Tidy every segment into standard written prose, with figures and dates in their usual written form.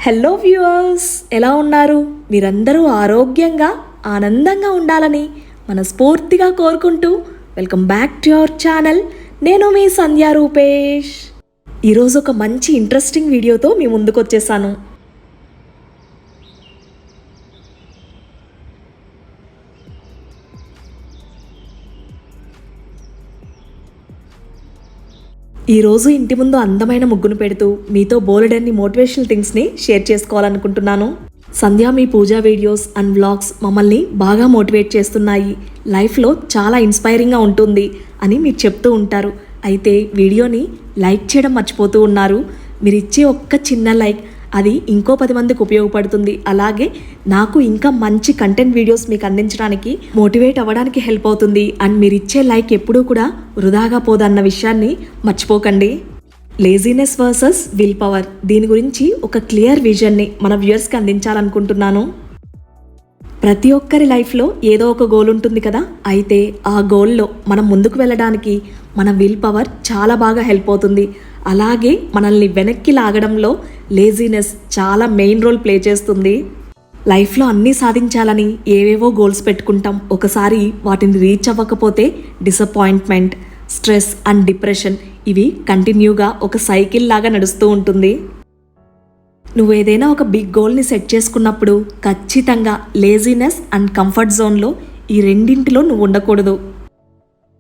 Hello viewers, ఎలా ఉన్నారు? మీరందరూ ఆరోగ్యంగా ఆనందంగా ఉండాలని మనస్ఫూర్తిగా కోరుకుంటూ welcome back to our channel. నేను మీ సంధ్యా రూపేష్. ఈరోజు ఒక మంచి ఇంట్రెస్టింగ్ వీడియోతో మీ ముందుకు వచ్చేసాను. ఈరోజు ఇంటి ముందు అందమైన ముగ్గును పెడుతూ మీతో బోలెడన్ని మోటివేషనల్ థింగ్స్ని షేర్ చేసుకోవాలనుకుంటున్నాను. సంధ్య మీ పూజా వీడియోస్ అండ్ వ్లాగ్స్ మమ్మల్ని బాగా మోటివేట్ చేస్తున్నాయి, లైఫ్లో చాలా ఇన్స్పైరింగ్గా ఉంటుంది అని మీరు చెప్తూ ఉంటారు. అయితే వీడియోని లైక్ చేయడం మర్చిపోతూ ఉన్నారు. మీరు ఇచ్చే ఒక్క చిన్న లైక్ అది ఇంకో 10 మందికి ఉపయోగపడుతుంది. అలాగే నాకు ఇంకా మంచి కంటెంట్ వీడియోస్ మీకు అందించడానికి మోటివేట్ అవ్వడానికి హెల్ప్ అవుతుంది. అండ్ మీరు ఇచ్చే లైక్ ఎప్పుడూ కూడా వృధాగా పోదన్న విషయాన్ని మర్చిపోకండి. లేజినెస్ వర్సెస్ విల్ పవర్, దీని గురించి ఒక క్లియర్ విజన్ని మన వ్యూయర్స్కి అందించాలనుకుంటున్నాను. ప్రతి ఒక్కరి లైఫ్లో ఏదో ఒక గోల్ ఉంటుంది కదా. అయితే ఆ గోల్లో మనం ముందుకు వెళ్ళడానికి మన విల్ పవర్ చాలా బాగా హెల్ప్ అవుతుంది. అలాగే మనల్ని వెనక్కి లాగడంలో లేజినెస్ చాలా మెయిన్ రోల్ ప్లే చేస్తుంది. లైఫ్లో అన్నీ సాధించాలని ఏవేవో గోల్స్ పెట్టుకుంటాం. ఒకసారి వాటిని రీచ్ అవ్వకపోతే డిసప్పాయింట్మెంట్, స్ట్రెస్ అండ్ డిప్రెషన్ ఇవి కంటిన్యూగా ఒక సైకిల్ లాగా నడుస్తూ ఉంటుంది. నువ్వు ఏదైనా ఒక బిగ్ గోల్ని సెట్ చేసుకున్నప్పుడు ఖచ్చితంగా లేజినెస్ అండ్ కంఫర్ట్ జోన్లో ఈ రెండింటిలో నువ్వు ఉండకూడదు.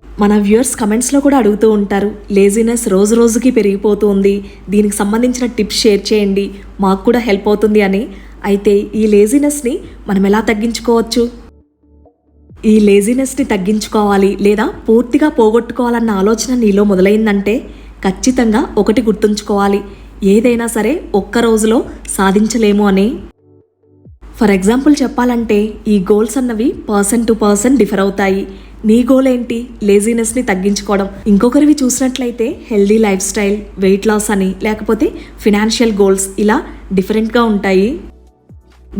మన వ్యూయర్స్ కమెంట్స్లో కూడా అడుగుతూ ఉంటారు, లేజినెస్ రోజు రోజుకి పెరిగిపోతూ ఉంది, దీనికి సంబంధించిన టిప్స్ షేర్ చేయండి, మాకు కూడా హెల్ప్ అవుతుంది అని. అయితే ఈ లేజినెస్ని మనం ఎలా తగ్గించుకోవచ్చు? ఈ లేజినెస్ని తగ్గించుకోవాలి లేదా పూర్తిగా పోగొట్టుకోవాలన్న ఆలోచన నీలో మొదలైందంటే ఖచ్చితంగా ఒకటి గుర్తుంచుకోవాలి, ఏదైనా సరే ఒక్క రోజులో సాధించలేము అని. ఫర్ ఎగ్జాంపుల్ చెప్పాలంటే ఈ గోల్స్ అన్నవి పర్సన్ టు పర్సన్ డిఫర్ అవుతాయి. నీ గోల్ ఏంటి? లేజినెస్ని తగ్గించుకోవడం. ఇంకొకరివి చూసినట్లయితే healthy life style, weight loss అని, లేకపోతే ఫినాన్షియల్ గోల్స్, ఇలా డిఫరెంట్గా ఉంటాయి.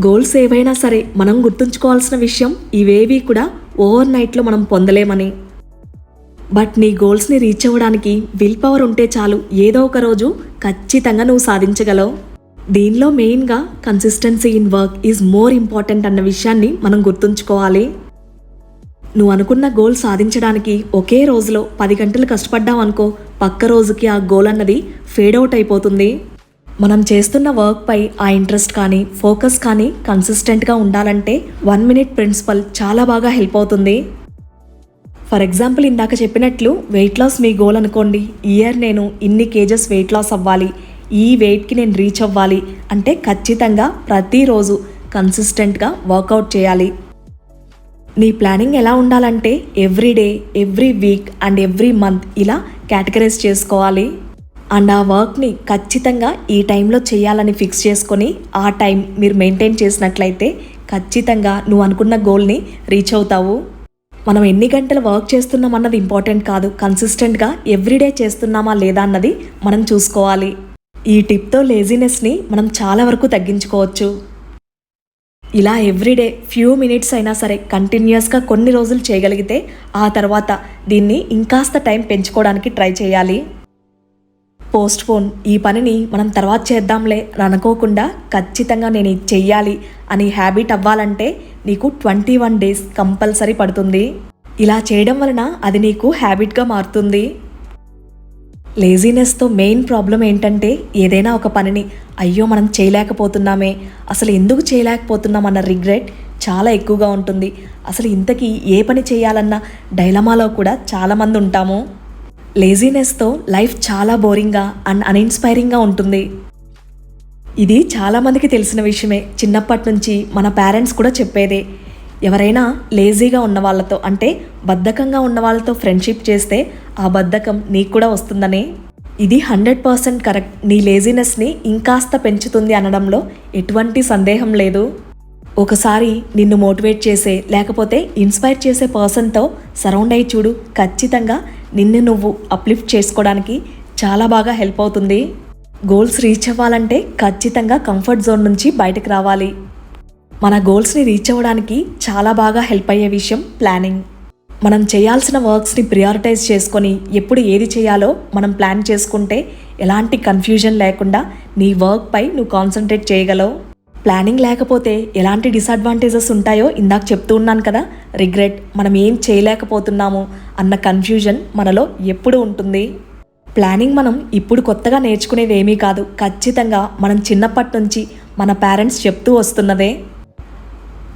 గోల్స్ ఏవైనా సరే మనం గుర్తుంచుకోవాల్సిన విషయం ఇవేవి కూడా ఓవర్ నైట్లో మనం పొందలేమని. బట్ నీ గోల్స్ని రీచ్ అవ్వడానికి విల్ పవర్ ఉంటే చాలు, ఏదో ఒక రోజు ఖచ్చితంగా నువ్వు సాధించగలవు. దీనిలో మెయిన్గా consistency in work is more important అన్న విషయాన్ని మనం గుర్తుంచుకోవాలి. నువ్వు అనుకున్న గోల్ సాధించడానికి ఒకే రోజులో 10 గంటలు కష్టపడ్డావు అనుకో, పక్క రోజుకి ఆ గోల్ అన్నది ఫేడ్ అవుట్ అయిపోతుంది. మనం చేస్తున్న వర్క్పై ఆ ఇంట్రెస్ట్ కానీ ఫోకస్ కానీ కన్సిస్టెంట్గా ఉండాలంటే 1 మినిట్ ప్రిన్సిపల్ చాలా బాగా హెల్ప్ అవుతుంది. ఫర్ ఎగ్జాంపుల్ ఇందాక చెప్పినట్లు వెయిట్ లాస్ మీ గోల్ అనుకోండి. ఇయర్ నేను ఇన్ని కేజెస్ వెయిట్ లాస్ అవ్వాలి, ఈ వెయిట్కి నేను రీచ్ అవ్వాలి అంటే ఖచ్చితంగా ప్రతిరోజు కన్సిస్టెంట్గా వర్కౌట్ చేయాలి. నీ ప్లానింగ్ ఎలా ఉండాలంటే every day, every week and every month ఇలా కేటగరైజ్ చేసుకోవాలి. అండ్ ఆ వర్క్ని ఖచ్చితంగా ఈ టైంలో చేయాలని ఫిక్స్ చేసుకొని ఆ టైం మీరు మెయింటైన్ చేసినట్లయితే ఖచ్చితంగా నువ్వు అనుకున్న గోల్ని రీచ్ అవుతావు. మనం ఎన్ని గంటలు వర్క్ చేస్తున్నాం అన్నది ఇంపార్టెంట్ కాదు, కన్సిస్టెంట్గా ఎవ్రీడే చేస్తున్నామా లేదా అన్నది మనం చూసుకోవాలి. ఈ టిప్తో లేజినెస్ని మనం చాలా వరకు తగ్గించుకోవచ్చు. ఇలా ఎవ్రీడే ఫ్యూ మినిట్స్ అయినా సరే కంటిన్యూస్గా కొన్ని రోజులు చేయగలిగితే ఆ తర్వాత దీన్ని ఇంకాస్త టైం పెంచుకోవడానికి ట్రై చేయాలి. పోస్ట్పోన్, ఈ పనిని మనం తర్వాత చేద్దాంలే అనుకోకుండా ఖచ్చితంగా నేను ఇది చెయ్యాలి అని హ్యాబిట్ అవ్వాలంటే నీకు 21 డేస్ కంపల్సరీ పడుతుంది. ఇలా చేయడం వలన అది నీకు హ్యాబిట్గా మారుతుంది. లేజినెస్తో మెయిన్ ప్రాబ్లం ఏంటంటే ఏదైనా ఒక పనిని అయ్యో మనం చేయలేకపోతున్నామే, అసలు ఎందుకు చేయలేకపోతున్నాం అన్న రిగ్రెట్ చాలా ఎక్కువగా ఉంటుంది. అసలు ఇంతకీ ఏ పని చేయాలన్న డైలమాలో కూడా చాలామంది ఉంటాము. లేజినెస్తో లైఫ్ చాలా బోరింగ్గా అండ్ అన్ఇన్స్పైరింగ్గా ఉంటుంది. ఇది చాలామందికి తెలిసిన విషయమే. చిన్నప్పటి నుంచి మన పేరెంట్స్ కూడా చెప్పేదే, ఎవరైనా లేజీగా ఉన్న వాళ్ళతో అంటే బద్ధకంగా ఉన్న వాళ్ళతో ఫ్రెండ్షిప్ చేస్తే ఆ బద్ధకం నీకు కూడా వస్తుందని. ఇది 100% కరెక్ట్. నీ లేజినెస్ని ఇంకాస్త పెంచుతుంది అనడంలో ఎటువంటి సందేహం లేదు. ఒకసారి నిన్ను మోటివేట్ చేసే లేకపోతే ఇన్స్పైర్ చేసే పర్సన్తో సరౌండ్ అయ్యి చూడు, ఖచ్చితంగా నిన్ను నువ్వు అప్లిఫ్ట్ చేసుకోవడానికి చాలా బాగా హెల్ప్ అవుతుంది. గోల్స్ రీచ్ అవ్వాలంటే ఖచ్చితంగా కంఫర్ట్ జోన్ నుంచి బయటకు రావాలి. మన గోల్స్ని రీచ్ అవ్వడానికి చాలా బాగా హెల్ప్ అయ్యే విషయం ప్లానింగ్. మనం చేయాల్సిన వర్క్స్ని ప్రియారిటైజ్ చేసుకొని ఎప్పుడు ఏది చేయాలో మనం ప్లాన్ చేసుకుంటే ఎలాంటి కన్ఫ్యూజన్ లేకుండా నీ వర్క్ పై నువ్వు కాన్సన్ట్రేట్ చేయగలవు. ప్లానింగ్ లేకపోతే ఎలాంటి డిసడ్వాంటేజెస్ ఉంటాయో ఇందాక చెప్తూ ఉన్నాను కదా. రిగ్రెట్, మనం ఏం చేయలేకపోతున్నాము అన్న కన్ఫ్యూజన్ మనలో ఎప్పుడూ ఉంటుంది. ప్లానింగ్ మనం ఇప్పుడు కొత్తగా నేర్చుకునేది ఏమీ కాదు, ఖచ్చితంగా మనం చిన్నప్పటి నుంచి మన పేరెంట్స్ చెప్తూ వస్తున్నదే.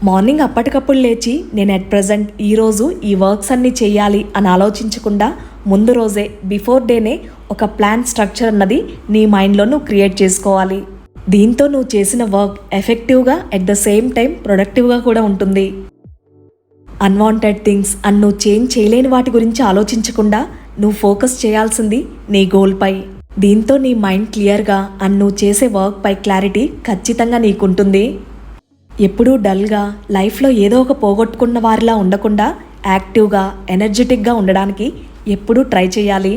మార్నింగ్ అప్పటికప్పుడు లేచి నేను అట్ ప్రజెంట్ ఈరోజు ఈ వర్క్స్ అన్నీ చేయాలి అని ఆలోచించకుండా ముందు రోజే బిఫోర్ డేనే ఒక ప్లాన్ స్ట్రక్చర్ అన్నది నీ మైండ్లో నువ్వు క్రియేట్ చేసుకోవాలి. దీంతో నువ్వు చేసిన వర్క్ ఎఫెక్టివ్గా అట్ ద సేమ్ టైం ప్రొడక్టివ్గా కూడా ఉంటుంది. అన్వాంటెడ్ థింగ్స్ అండ్ నువ్వు చేంజ్ చేయలేని వాటి గురించి ఆలోచించకుండా నువ్వు ఫోకస్ చేయాల్సింది నీ గోల్పై. దీంతో నీ మైండ్ క్లియర్గా అండ్ నువ్వు చేసే వర్క్ పై క్లారిటీ ఖచ్చితంగా నీకుంటుంది. ఎప్పుడూ డల్గా లైఫ్లో ఏదో ఒక పోగొట్టుకున్న వారిలా ఉండకుండా యాక్టివ్గా ఎనర్జెటిక్గా ఉండడానికి ఎప్పుడూ ట్రై చేయాలి.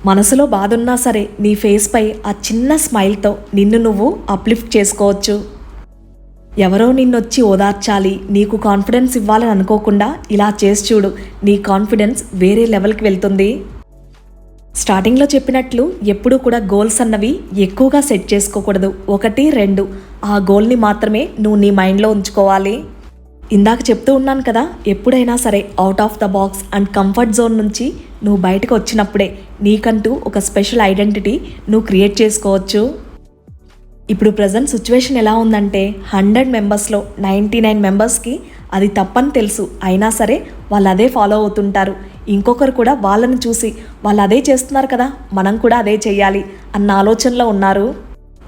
మనసులో బాధ ఉన్నా సరే నీ ఫేస్ పై ఆ చిన్న స్మైల్తో నిన్ను నువ్వు అప్లిఫ్ట్ చేసుకోవచ్చు. ఎవరో నిన్నొచ్చి ఓదార్చాలి, నీకు కాన్ఫిడెన్స్ ఇవ్వాలని అనుకోకుండా ఇలా చేసి చూడు, నీ కాన్ఫిడెన్స్ వేరే లెవెల్కి వెళ్తుంది. స్టార్టింగ్లో చెప్పినట్లు ఎప్పుడూ కూడా గోల్స్ అన్నవి ఎక్కువగా సెట్ చేసుకోకూడదు. 1, 2 ఆ గోల్ని మాత్రమే నువ్వు నీ మైండ్లో ఉంచుకోవాలి. ఇందాక చెప్తూ ఉన్నాను కదా, ఎప్పుడైనా సరే out of the box and comfort zone నుంచి నువ్వు బయటకు వచ్చినప్పుడే నీకంటూ ఒక స్పెషల్ ఐడెంటిటీ నువ్వు క్రియేట్ చేసుకోవచ్చు. ఇప్పుడు ప్రజెంట్ సిచ్యువేషన్ ఎలా ఉందంటే 100 మెంబర్స్లో 99 మెంబర్స్కి అది తప్పని తెలుసు, అయినా సరే వాళ్ళు అదే ఫాలో అవుతుంటారు. ఇంకొకరు కూడా వాళ్ళని చూసి వాళ్ళు అదే చేస్తున్నారు కదా, మనం కూడా అదే చేయాలి అన్న ఆలోచనలో ఉన్నారు.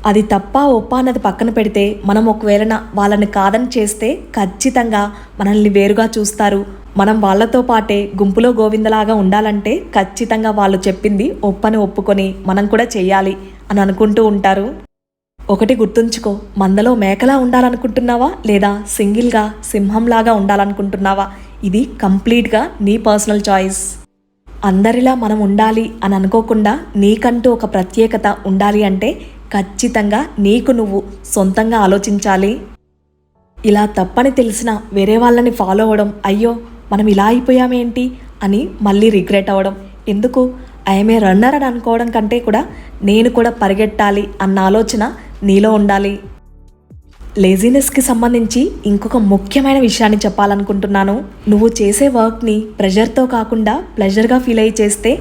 అది తప్ప ఒప్ప అన్నది పక్కన పెడితే మనం ఒకవేళ వాళ్ళని కాదని చేస్తే ఖచ్చితంగా మనల్ని వేరుగా చూస్తారు. మనం వాళ్ళతో పాటే గుంపులో గోవిందలాగా ఉండాలంటే ఖచ్చితంగా వాళ్ళు చెప్పింది ఒప్పని ఒప్పుకొని మనం కూడా చేయాలి అని అనుకుంటూ ఉంటారు. ఒకటి గుర్తుంచుకో, మందలో మేకలా ఉండాలనుకుంటున్నావా లేదా సింగిల్గా సింహంలాగా ఉండాలనుకుంటున్నావా? ఇది కంప్లీట్గా నీ పర్సనల్ చాయిస్. అందరిలా మనం ఉండాలి అని అనుకోకుండా నీకంటూ ఒక ప్రత్యేకత ఉండాలి అంటే ఖచ్చితంగా నీకు నువ్వు సొంతంగా ఆలోచించాలి. ఇలా తప్పని తెలిసిన వేరే వాళ్ళని ఫాలో అవ్వడం, అయ్యో మనం ఇలా అయిపోయామేంటి అని మళ్ళీ రిగ్రెట్ అవ్వడం ఎందుకు? ఐఎమ్ ఏ రన్నర్ అని అనుకోవడం కంటే కూడా నేను కూడా పరిగెట్టాలి అన్న ఆలోచన నీలో ఉండాలి. లేజినెస్కి సంబంధించి ఇంకొక ముఖ్యమైన విషయాన్ని చెప్పాలనుకుంటున్నాను. నువ్వు చేసే వర్క్ని ప్రెషర్తో కాకుండా ప్లెజర్గా ఫీల్ అయ్యి చేస్తే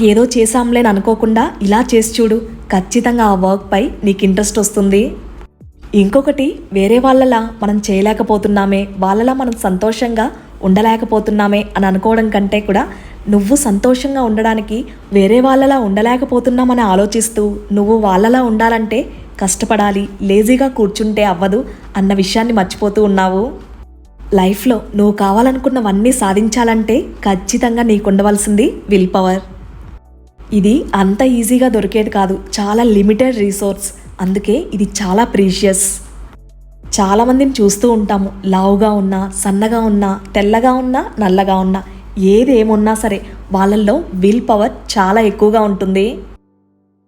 ఏదో చేసాంలేని అనుకోకుండా ఇలా చేసి చూడు, ఖచ్చితంగా ఆ వర్క్ పై నీకు ఇంట్రెస్ట్ వస్తుంది. ఇంకొకటి, వేరే వాళ్ళలా మనం చేయలేకపోతున్నామే, వాళ్ళలా మనం సంతోషంగా ఉండలేకపోతున్నామే అని అనుకోవడం కంటే కూడా నువ్వు సంతోషంగా ఉండడానికి వేరే వాళ్ళలా ఉండలేకపోతున్నామని ఆలోచిస్తూ నువ్వు వాళ్ళలా ఉండాలంటే కష్టపడాలి, లేజీగా కూర్చుంటే అవ్వదు అన్న విషయాన్ని మర్చిపోతూ ఉన్నావు. లైఫ్లో నువ్వు కావాలనుకున్నవన్నీ సాధించాలంటే ఖచ్చితంగా నీకు ఉండవలసింది విల్ పవర్. ఇది అంత ఈజీగా దొరికేది కాదు, చాలా లిమిటెడ్ రీసోర్స్, అందుకే ఇది చాలా ప్రీషియస్. చాలామందిని చూస్తూ ఉంటాము, లావుగా ఉన్నా, సన్నగా ఉన్నా, తెల్లగా ఉన్నా, నల్లగా ఉన్నా, ఏది ఏమున్నా సరే వాళ్ళల్లో విల్ పవర్ చాలా ఎక్కువగా ఉంటుంది.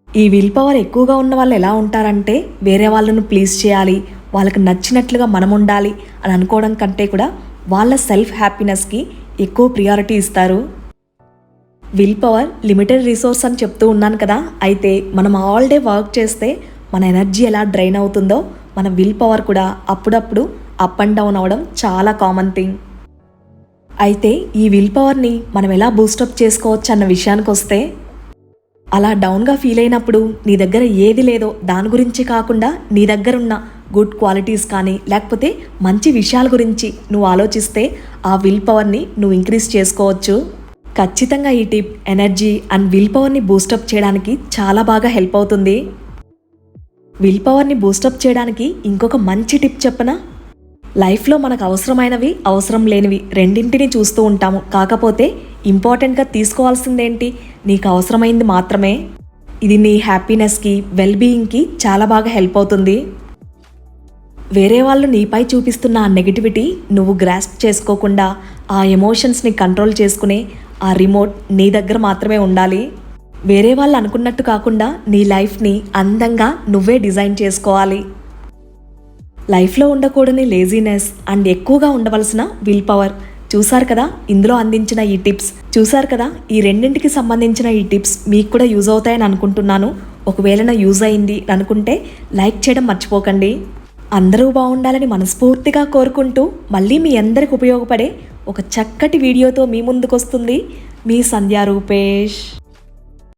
ఈ విల్ పవర్ ఎక్కువగా ఉన్న వాళ్ళు ఎలా ఉంటారంటే వేరే వాళ్ళను ప్లీజ్ చేయాలి, వాళ్ళకి నచ్చినట్లుగా మనం ఉండాలి అని అనుకోవడం కంటే కూడా వాళ్ళ సెల్ఫ్ హ్యాపీనెస్కి ఎక్కువ ప్రియారిటీ ఇస్తారు. విల్ పవర్ లిమిటెడ్ రిసోర్స్ అని చెప్తూ ఉన్నాను కదా, అయితే మనం ఆల్ డే వర్క్ చేస్తే మన ఎనర్జీ ఎలా డ్రైన్ అవుతుందో మన విల్ పవర్ కూడా అప్పుడప్పుడు అప్ అండ్ డౌన్ అవ్వడం చాలా కామన్ థింగ్. అయితే ఈ విల్ పవర్ని మనం ఎలా బూస్టప్ చేసుకోవచ్చు అన్న విషయానికి వస్తే, అలా డౌన్గా ఫీల్ అయినప్పుడు నీ దగ్గర ఏది లేదో దాని గురించి కాకుండా నీ దగ్గర ఉన్న గుడ్ క్వాలిటీస్ కానీ లేకపోతే మంచి విషయాల గురించి నువ్వు ఆలోచిస్తే ఆ విల్ పవర్ని నువ్వు ఇంక్రీజ్ చేసుకోవచ్చు. ఖచ్చితంగా ఈ టిప్ ఎనర్జీ అండ్ విల్ పవర్ని బూస్టప్ చేయడానికి చాలా బాగా హెల్ప్ అవుతుంది. విల్ పవర్ని బూస్టప్ చేయడానికి ఇంకొక మంచి టిప్ చెప్పనా? లైఫ్లో మనకు అవసరమైనవి అవసరం లేనివి రెండింటిని చూస్తూ ఉంటాము, కాకపోతే ఇంపార్టెంట్గా తీసుకోవాల్సిందేంటి? నీకు అవసరమైంది మాత్రమే. ఇది నీ హ్యాపీనెస్కి వెల్బీయింగ్కి చాలా బాగా హెల్ప్ అవుతుంది. వేరే వాళ్ళు నీపై చూపిస్తున్న ఆ నెగిటివిటీ నువ్వు గ్రాస్ప్ చేసుకోకుండా ఆ ఎమోషన్స్ని కంట్రోల్ చేసుకునే ఆ రిమోట్ నీ దగ్గర మాత్రమే ఉండాలి. వేరే వాళ్ళు అనుకున్నట్టు కాకుండా నీ లైఫ్ని అందంగా నువ్వే డిజైన్ చేసుకోవాలి. లైఫ్లో ఉండకూడని లేజీనెస్ అండ్ ఎక్కువగా ఉండవలసిన విల్ పవర్. చూసారు కదా ఇందులో అందించిన ఈ టిప్స్, చూసారు కదా ఈ రెండింటికి సంబంధించిన ఈ టిప్స్ మీకు కూడా యూజ్ అవుతాయని అనుకుంటున్నాను. ఒకవేళ నా యూజ్ అయింది అనుకుంటే లైక్ చేయడం మర్చిపోకండి. అందరూ బాగుండాలని మనస్ఫూర్తిగా కోరుకుంటూ మళ్ళీ మీ అందరికి ఉపయోగపడే ఒక చక్కటి వీడియోతో మీ ముందుకు వస్తుంది మీ సంధ్యా రూపేష్.